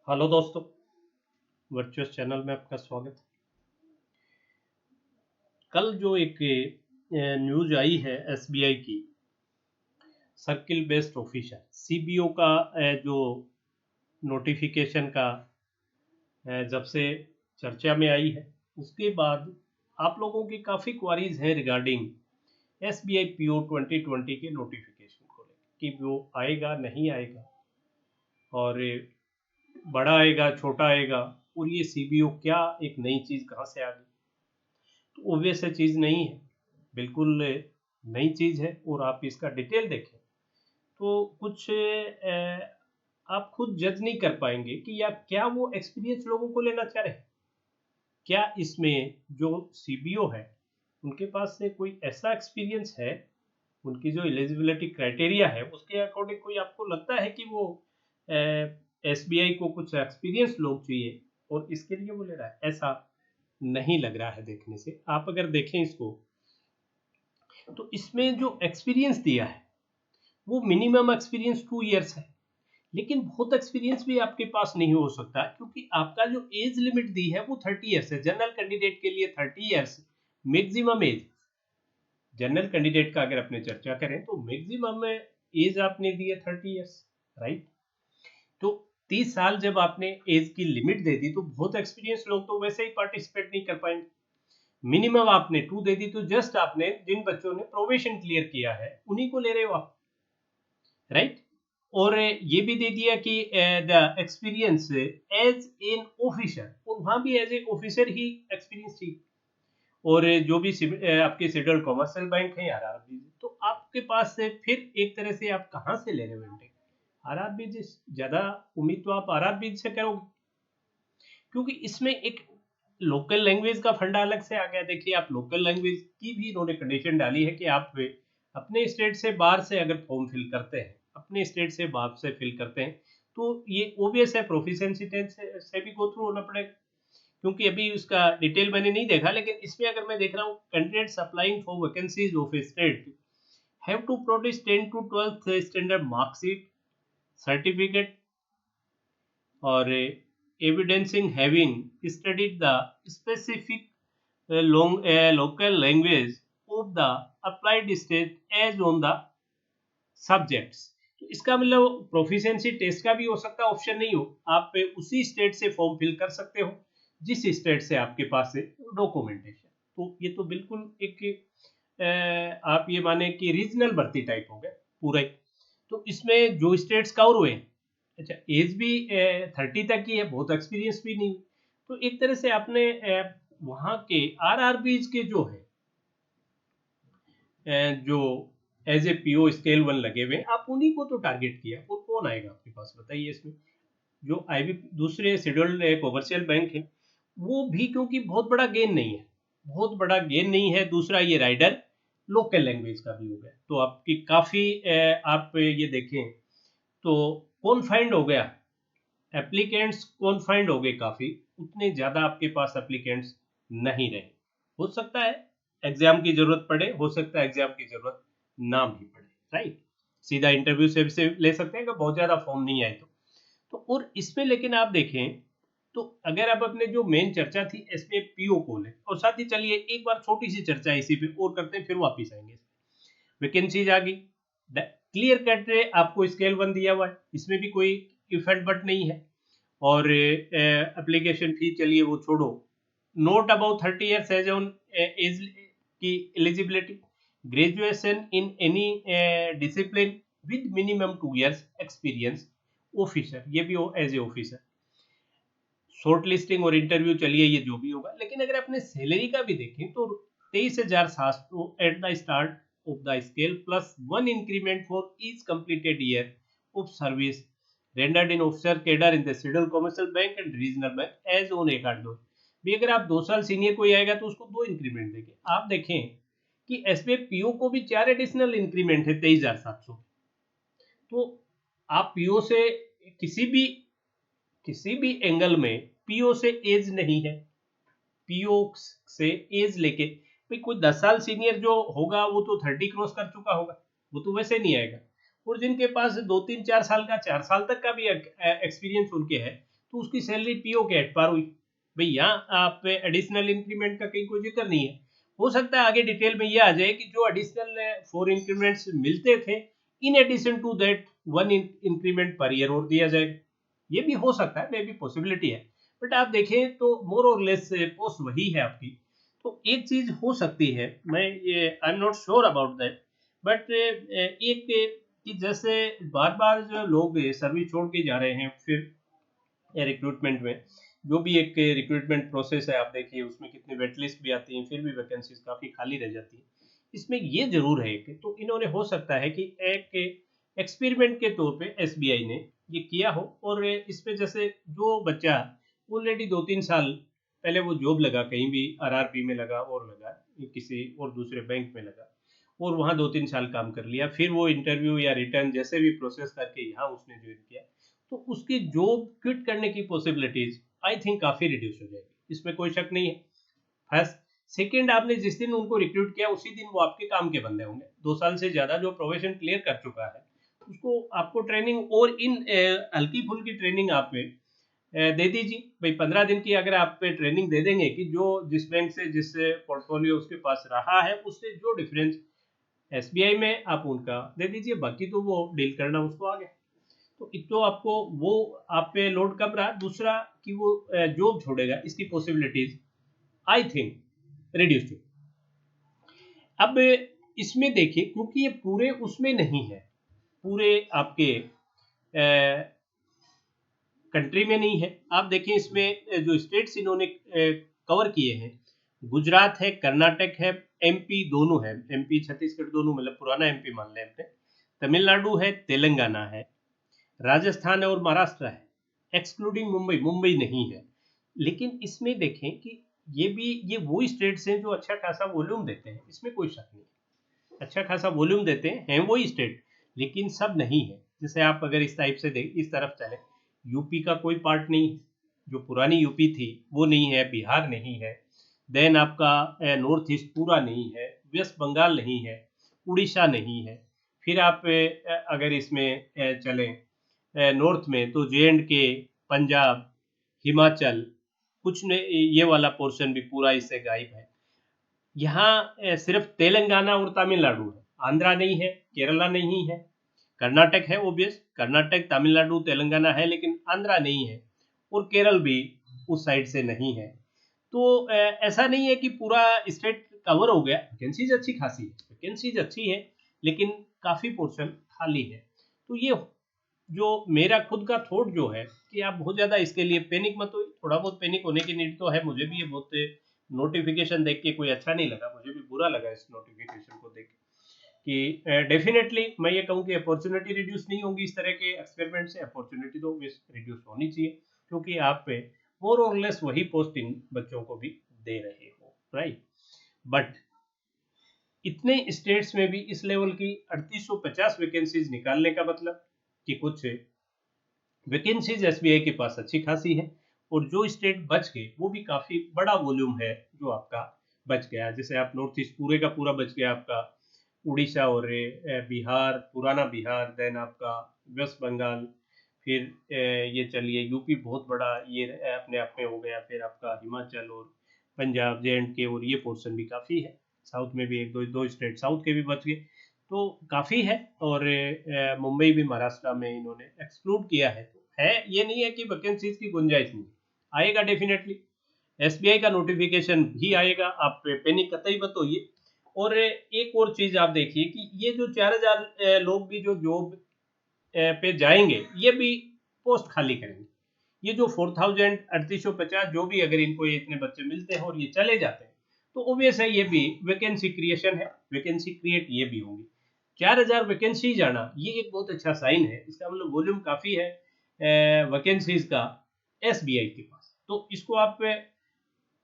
Hello दोस्तों, virtuous channel में आपका स्वागत है। कल जो एक न्यूज आई है एसबीआई की, सर्किल बेस्ड ऑफिसर सीबीओ का जो नोटिफिकेशन का जब से चर्चा में आई है, उसके बाद आप लोगों की काफ़ी क्वारीज हैं रिगार्डिंग एसबीआई पीओ 2020 के नोटिफिकेशन को लेकर कि वो आएगा नहीं आएगा, और बड़ा आएगा छोटा आएगा, और ये सीबीओ क्या एक नई चीज़ कहाँ से आ गई। तो ऑब्वियस है, चीज़ नहीं है, बिल्कुल नई चीज़ है। और आप इसका डिटेल देखें तो कुछ आप खुद जज नहीं कर पाएंगे कि या क्या वो एक्सपीरियंस लोगों को लेना चाह रहे हैं। क्या इसमें जो सीबीओ है उनके पास से कोई ऐसा एक्सपीरियंस है, उनकी जो एलिजिबिलिटी क्राइटेरिया है उसके अकॉर्डिंग कोई आपको लगता है कि वो एसबीआई को कुछ एक्सपीरियंस लोग चाहिए और इसके लिए वो ले रहा है? ऐसा नहीं लग रहा है देखने से। आप अगर देखें इसको तो इसमें जो एक्सपीरियंस दिया है वो मिनिमम एक्सपीरियंस 2 इयर्स है, लेकिन बहुत एक्सपीरियंस भी आपके पास नहीं हो सकता क्योंकि आपका जो एज लिमिट दी है वो 30 इयर्स है। जनरल कैंडिडेट के लिए 30 years maximum age. General candidate का अगर अपने चर्चा करें तो मैक्सिमम एज आपने दी है 30 इयर्स, राइट। तो 30 साल जब आपने एज की लिमिट दे दी तो बहुत एक्सपीरियंस लोग तो वैसे ही पार्टिसिपेट नहीं कर पाएंगे। मिनिमम आपने 2 दे दी तो जस्ट आपने जिन बच्चों ने प्रोबेशन क्लियर किया है उन्हीं को ले रहे हो आप, राइट। और ये भी दे दिया कि the experience as an officer, और वहां भी एज ए ऑफिसर ही एक्सपीरियंस थी। और जो भी आपके शेड्यूल्ड कॉमर्शियल बैंक है आरआरबी, तो आपके पास से फिर एक तरह से आप कहाँ से ले रहे हो इंटेक? आरआरबी ज्यादा उम्मीद तो आप आरआरबी से करोगे, क्योंकि इसमें एक लोकल लैंग्वेज का फंडा अलग से आ गया। देखिए, आप लोकल लैंग्वेज की भी इन्होंने कंडीशन डाली है कि आप अपने स्टेट से बाहर से अगर फॉर्म फिल करते हैं, अपने स्टेट से बाहर से फिल करते हैं, तो ये ओबियस है प्रोफिशिएंसी टेस्ट से भी गो थ्रू होना पड़ेगा। क्योंकि अभी उसका डिटेल मैंने नहीं देखा, लेकिन इसमें अगर मैं देख रहा हूँ, candidates applying for vacancies of a state have to produce 10 to 12th standard marksheet certificate और evidencing having studied the specific local language of the applied state as on the subjects। तो इसका मतलब प्रोफिशिएंसी टेस्ट का भी हो सकता है, option नहीं हो, आप उसी स्टेट से फॉर्म फिल कर सकते हो जिस स्टेट से आपके पास है डॉक्यूमेंटेशन। तो ये तो बिल्कुल एक आप ये माने कि रीजनल भर्ती टाइप हो गया पूरा ही। तो इसमें जो स्टेट्स कवर हुए हैं, अच्छा एज भी 30 तक की है, बहुत एक्सपीरियंस भी नहीं। तो एक तरह से आपने वहाँ के आरआरबीज के जो है जो एज ए पीओ स्केल 1 लगे हुए, आप उन्हीं को तो टारगेट किया। और कौन आएगा आपके पास बताइए इसमें? जो आईबी दूसरे शेड्यूल्ड कमर्शियल बैंक है वो भी, क्योंकि बहुत बड़ा गेन नहीं है, बहुत बड़ा गेन नहीं है। दूसरा ये राइडर लोकल लैंग्वेज का भी हो गया, तो आपकी काफ़ी आप ये देखें तो कौन फाइंड हो गया, एप्लीकेंट्स कौन फाइंड हो गए काफ़ी, उतने ज़्यादा आपके पास एप्लीकेंट्स नहीं रहे। हो सकता है एग्जाम की ज़रूरत पड़े, हो सकता है एग्जाम की ज़रूरत ना भी पड़े, राइट। सीधा इंटरव्यू से ले सकते हैं कि बहुत ज़्यादा फॉर्म नहीं आए तो। और इसमें लेकिन आप देखें तो अगर आप अपने जो मेन चर्चा थी एसबीआई पीओ को ले, और साथ ही चलिए एक बार छोटी सी चर्चा इसी पे और करते हैं, फिर वापिस आएंगे। वैकेंसीज आ गई, क्लियर कट आपको स्केल 1 दिया हुआ है, इसमें भी कोई इफ एंड बट नहीं है। और एप्लीकेशन फी चलिए वो छोड़ो, note about 30 years age on age की eligibility, graduation in any discipline with minimum 2 years experience officer, ये भी हो as a officer. Short listing और इंटरव्यू चलिए ये जो भी होगा, लेकिन अगर अपने सैलरी का भी देखें तो 23,700 at the start of the scale plus 1 increment for each completed year of service rendered in officer cadre in the scheduled commercial bank and regional bank as on एक 8 भी। अगर आप 2 साल सीनियर कोई आएगा तो उसको 2 इंक्रीमेंट देंगे। आप देखें कि एसबीआई पीओ को भी 4 एडिशनल इंक्रीमेंट है 23,700। तो आप पीओ से किसी भी एंगल में पीओ से एज नहीं है, पीओ से एज लेके भाई कोई 10 साल सीनियर जो होगा वो तो 30 क्रॉस कर चुका होगा, वो तो वैसे नहीं आएगा। और जिनके पास 2 3 4 साल का 4 साल तक का भी एक्सपीरियंस उनके है, तो उसकी सैलरी पीओ के एट पार हुई। भाई यहाँ आप एडिशनल इंक्रीमेंट का कहीं कोई जिक्र नहीं है। हो सकता है आगे डिटेल में ये आ जाए कि जो एडिशनल 4 इंक्रीमेंट्स मिलते थे, in addition to that 1 increment per year और दिया जाएगा। ये भी हो सकता है, मे भी पॉसिबिलिटी है। बट आप देखें तो मोर और लेस पोस्ट वही है आपकी। तो एक चीज हो सकती है, मैं ये I am not sure about that, but एक कि जैसे बार बार जो लोग सर्विस छोड़ के जा रहे हैं, फिर रिक्रूटमेंट में जो भी एक रिक्रूटमेंट प्रोसेस है आप देखिए, उसमें कितनी वेटलिस्ट भी आती हैं, फिर भी वैकेंसीज काफ़ी खाली रह जाती हैं। इसमें ये जरूर है कि तो इन्होंने हो सकता है कि एक एक्सपेरिमेंट के तौर पे एसबीआई ने ये किया हो, और इसमें जैसे जो बच्चा ऑलरेडी 2-3 साल पहले वो जॉब लगा, कहीं भी आरआरबी में लगा और लगा, किसी और दूसरे बैंक में लगा, और वहाँ 2-3 साल काम कर लिया, फिर वो इंटरव्यू या रिटर्न जैसे भी प्रोसेस करके यहाँ उसने ज्वाइन किया, तो उसकी जॉब क्विट करने की पॉसिबिलिटीज आई थिंक काफ़ी रिड्यूस हो जाएगी, इसमें कोई शक नहीं है। फर्स्ट, सेकेंड, आपने जिस दिन उनको रिक्रूट किया उसी दिन वो आपके काम के बंदे होंगे। 2 साल से ज़्यादा जो प्रोफेशन क्लियर कर चुका है, उसको आपको ट्रेनिंग और इन हल्की फुल्की ट्रेनिंग आप दे दीजिए। भाई 15 दिन की अगर आप ट्रेनिंग दे देंगे कि जो जिस बैंक से जिस पोर्टफोलियो उसके पास रहा है उससे जो डिफरेंस एसबीआई में आप उनका दे दीजिए, बाकी तो वो डील करना उसको आ गया। तो एक तो आपको वो आप पे लोड कम रहा, दूसरा कि वो जॉब छोड़ेगा इसकी पॉसिबिलिटीज आई थिंक रिड्यूस थी। अब इसमें देखिए, क्योंकि ये पूरे उसमें नहीं है, पूरे आपके कंट्री में नहीं है। आप देखिए इसमें जो स्टेट्स इन्होंने कवर किए हैं, गुजरात है, कर्नाटक है, एमपी दोनों है, एमपी छत्तीसगढ़ दोनों, मतलब पुराना एमपी मान लें हमने, तमिलनाडु है, तेलंगाना है, राजस्थान है और महाराष्ट्र है, एक्सक्लूडिंग मुंबई, मुंबई नहीं है। लेकिन इसमें देखें कि ये वो स्टेट्स हैं जो अच्छा खासा वॉल्यूम देते हैं, इसमें कोई शक नहीं, अच्छा खासा वॉल्यूम देते हैं वही स्टेट, लेकिन सब नहीं है। जैसे आप अगर इस टाइप से देख, इस तरफ चले, यूपी का कोई पार्ट नहीं, जो पुरानी यूपी थी वो नहीं है, बिहार नहीं है, देन आपका नॉर्थ ईस्ट पूरा नहीं है, वेस्ट बंगाल नहीं है, उड़ीसा नहीं है, फिर आप अगर इसमें चलें नॉर्थ में तो जे एंड के, पंजाब, हिमाचल, कुछ ने ये वाला पोर्शन भी पूरा इससे गायब है। यहाँ सिर्फ तेलंगाना और तमिलनाडु है, आंध्रा नहीं है, केरला नहीं है, कर्नाटक है ओबियस, कर्नाटक, तमिलनाडु, तेलंगाना है, लेकिन आंध्रा नहीं है, और केरल भी उस साइड से नहीं है। तो ऐसा नहीं है कि पूरा स्टेट कवर हो गया, वैकेंसीज अच्छी खासी है, वैकेंसीज अच्छी है, लेकिन काफ़ी पोर्शन खाली है। तो ये जो मेरा खुद का थॉट जो है कि आप बहुत ज़्यादा इसके लिए पैनिक मत हो, थोड़ा बहुत पैनिक होने की नीड तो है। मुझे भी ये बहुत नोटिफिकेशन देख के कोई अच्छा नहीं लगा, मुझे भी बुरा लगा इस नोटिफिकेशन को देख के, कि डेफिनेटली मैं ये कहूँ कि अपॉर्चुनिटी रिड्यूस नहीं होगी इस तरह के एक्सपेरिमेंट से, अपॉर्चुनिटी तो रिड्यूस होनी चाहिए, क्योंकि आप पे मोर और लेस वही पोस्टिंग बच्चों को भी दे रहे हो, राइट। बट इतने स्टेट्स में भी इस लेवल की 3850 वैकेंसीज निकालने का मतलब कि कुछ वैकेंसीज एसबीआई के पास अच्छी खासी है, और जो स्टेट बच गए वो भी काफ़ी बड़ा वॉल्यूम है जो आपका बच गया। जैसे आप नॉर्थ ईस्ट पूरे का पूरा बच गया आपका, उड़ीसा और बिहार, पुराना बिहार, देन आपका वेस्ट बंगाल, फिर ये चलिए यूपी बहुत बड़ा ये अपने आप में हो गया, फिर आपका हिमाचल और पंजाब, जे एंड के, और ये पोर्शन भी काफ़ी है। साउथ में भी एक दो दो स्टेट साउथ के भी बच गए, तो काफ़ी है। और मुंबई भी महाराष्ट्र में इन्होंने एक्सक्लूड किया है, तो है, ये नहीं है कि वैकेंसीज की गुंजाइश नहीं, आएगा डेफिनेटली, एसबीआई का नोटिफिकेशन भी आएगा, आप पैनिक कतई मत होइए। और एक और चीज़ आप देखिए कि ये जो 4000 लोग भी जो जॉब पे जाएंगे, ये भी पोस्ट खाली करेंगे। ये जो 4850 जो भी अगर इनको ये इतने बच्चे मिलते हैं और ये चले जाते हैं, तो ऑब्वियस है ये भी वैकेंसी क्रिएशन है, वैकेंसी क्रिएट ये भी होंगी। 4000 वैकेंसी जाना ये एक बहुत अच्छा साइन है, इसका मतलब वॉल्यूम काफ़ी है वैकेंसीज का एसबीआई के पास। तो इसको आप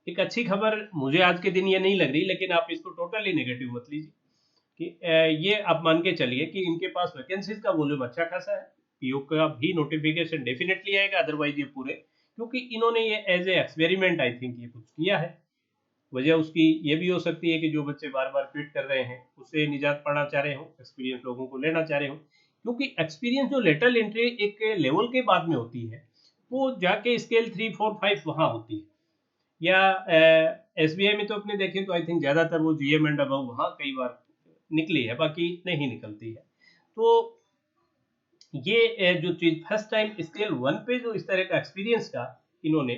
एक अच्छी खबर मुझे आज के दिन ये नहीं लग रही, लेकिन आप इसको टोटली नेगेटिव मत लीजिए, कि ये आप मान के चलिए कि इनके पास वैकेंसीज का वॉल्यूम अच्छा खासा है, पीओ का भी नोटिफिकेशन डेफिनेटली आएगा, अदरवाइज ये पूरे, क्योंकि इन्होंने ये as a experiment I think ये कुछ किया है। वजह उसकी ये भी हो सकती है कि जो बच्चे बार बार क्विट कर रहे हैं उससे निजात पाना चाह रहे हो, एक्सपीरियंस लोगों को लेना चाह रहे हो, क्योंकि एक्सपीरियंस जो लेटरल एंट्री एक लेवल के बाद में होती है, वो जाके स्केल 3, 4, 5 वहाँ होती है, या एसबीआई में तो अपने देखें तो आई थिंक ज़्यादातर वो जीएम एंड अबव वहाँ कई बार निकली है, बाकी नहीं निकलती है। तो ये जो चीज़ फर्स्ट टाइम स्केल 1 पे जो इस तरह का एक्सपीरियंस का इन्होंने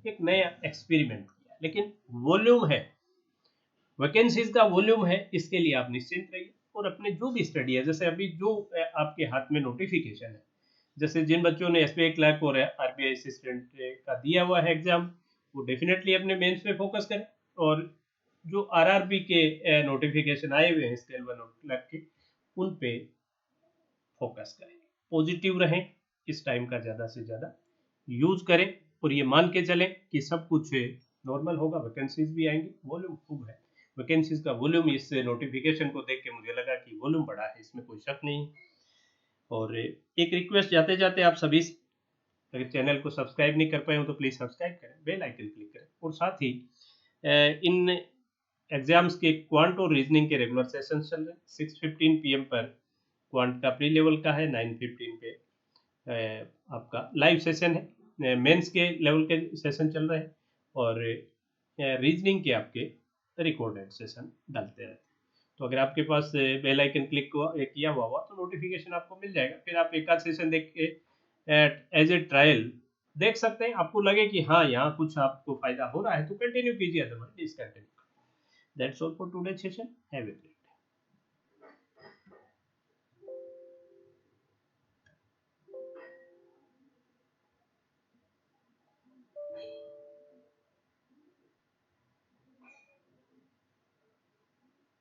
एक नया एक्सपेरिमेंट किया, लेकिन वॉल्यूम है, वैकेंसीज का वॉल्यूम है, इसके लिए आप निश्चिंत रहिए और अपने जो भी स्टडी है, जैसे अभी जो आपके हाथ में नोटिफिकेशन है, जैसे जिन बच्चों ने एसबीआई क्लर्क और आरबीआई असिस्टेंट का दिया हुआ है एग्जाम, वो डेफिनेटली अपने मेंस पे फोकस करें, और जो आरआरबी के नोटिफिकेशन आए हुए हैं स्केल 1 और क्लर्क के, उन पे फोकस करें, पॉजिटिव रहें, इस टाइम का ज़्यादा से ज़्यादा यूज करें, और ये मान के चलें कि सब कुछ नॉर्मल होगा, वैकेंसीज भी आएंगी, वॉल्यूम खूब है, वैकेंसीज का वॉल्यूम इस नोटिफिकेशन को देख के मुझे लगा कि वॉल्यूम बड़ा है, इसमें कोई शक नहीं। और एक रिक्वेस्ट जाते जाते आप सभी से, अगर चैनल को सब्सक्राइब नहीं कर पाए हो तो प्लीज़ सब्सक्राइब करें, बेल आइकन क्लिक करें, और साथ ही इन एग्जाम्स के क्वांट और रीजनिंग के रेगुलर सेशन चल रहे हैं। 6:15 PM पर क्वांट का प्री लेवल का है, 9:15 पे आपका लाइव सेशन है, मेंस के लेवल के सेशन चल रहे हैं, और रीजनिंग के आपके रिकॉर्डेड सेशन डालते रहते हैं। तो अगर आपके पास बेल आइकन क्लिक किया हुआ तो नोटिफिकेशन आपको मिल जाएगा, फिर आप एक आध सेशन देख के एज ए ट्रायल देख सकते हैं, आपको लगे कि हाँ यहाँ कुछ आपको फायदा हो रहा है तो कंटिन्यू कीजिए, otherwise discontinue. That's all for today session, have a